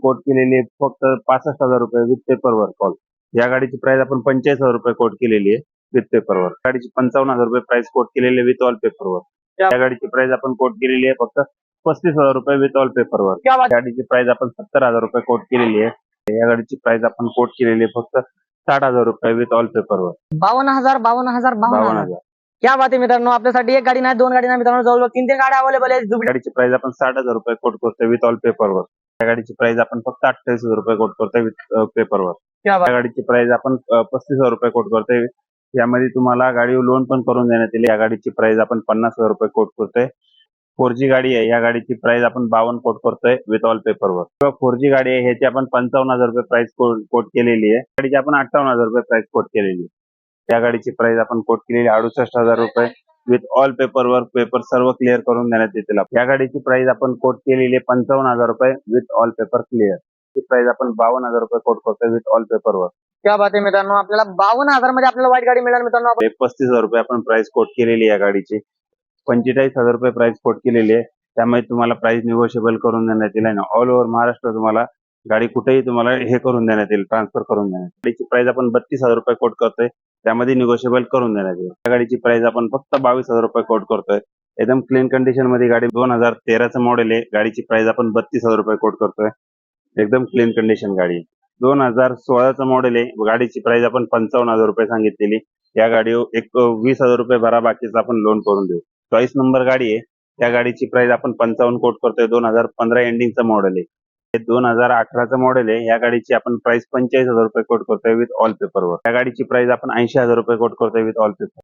Coat केलेली आहे फक्त 65,000 रुपये विथ पेपरवर कॉल. या गाडीची प्राइस आपण 45,000 रुपये कोट केलेली आहे विथ पेपरवर. गाडीची 55,000 रुपये प्राइस कोट केलेली आहे विथ ऑल पेपरवर. या गाडीची प्राइस आपण कोट केलेली आहे फक्त 35,000 रुपये विथ ऑल पेपरवर. गाडीची प्राइस आपण 70,000 रुपये कोट केलेली आहे. या गाडीची प्राइस आपण कोट केलेली आहे फक्त 60,000 रुपये विथ ऑल पेपरवर. 52,000 क्या बात आहे मित्रांनो, आपल्यासाठी एक गाडी नाही, दोन गाडी नाही मित्रांनो, जवळजवळ 3 गाड्या अवेलेबल आहेत. गाडीची प्राइस आपण 60,000 रुपये कोट करतोय विथ ऑल पेपरवर. या गाडीची प्राइस आपण फक्त 28,000 रुपये कोट करतोय विथ पेपरवर. या गाडीची प्राइस आपण 35,000 रुपये कोट करतोय. यामध्ये तुम्हाला गाडीवर लोन पण करून देण्यात येईल. या गाडीची प्राइस आपण 50,000 रुपये कोट करतोय. 4G गाडी आहे. या गाडीची प्राइस आपण 52 कोट करतोय विथ ऑल पेपरवर. 4G गाडी आहे ह्याची आपण 55,000 रुपये प्राइस कोट केलेली आहे. गाडीची आपण 58,000 रुपये प्राइस कोट केलेली आहे. या गाडीची प्राइस आपण कोट केलेली 68,000 रुपये विथ ऑल पेपरवर. पेपर सर्व क्लिअर करून देण्यात येतील. या गाडीची प्राइस आपण कोट केलेली 55,000 रुपये विथ ऑल पेपर क्लिअर. ती प्राइस आपण 52,000 रुपये कोट करतोय विथ ऑल पेपरवर. क्या बात आहे मित्रांनो, आपल्याला 52,000 मध्ये आपल्याला वाईट गाडी मिळणार मित्रांनो. 35,000 रुपये आपण प्राइस कोट केलेली या गाडीची. 45,000 रुपये प्राइस कोट केलेली आहे. त्यामुळे तुम्हाला प्राइस निगोशिएबल करून देण्यात येईल. ऑल ओव्हर महाराष्ट्र तुम्हाला गाडी कुठेही तुम्हाला हे करून देण्यात येईल, ट्रान्सफर करून देण्यात. गाडीची प्राइस आपण 32,000 रुपये कोट करतोय. त्यामध्ये निगोशिएबल करून देण्यात येईल. या गाडीची प्राइस आपण फक्त 22,000 रुपये कोट करतोय. एकदम क्लीन कंडिशन मध्ये गाडी 2013चं मॉडेल आहे. गाडीची प्राइस आपण 32,000 रुपये कोट करतोय. एकदम क्लीन कंडिशन गाडी. 2016चं मॉडेल आहे. गाडीची प्राइस आपण 55,000 रुपये सांगितलेली. या गाडीवर एक 20,000 रुपये भरा, बाकीचं आपण लोन करून देऊ. 24 नंबर गाडी आहे. या गाडीची प्राइस आपण 55 कोट करतोय. 2015 एंडिंगचं मॉडेल आहे. 2018चं मॉडेल आहे. या गाडीची आपण प्राइस 45,000 रुपये कोट करतोय विथ ऑल पेपरवर. या गाडीची प्राइस आपण 80,000 रुपये कोट करतोय विथ ऑल पेपर.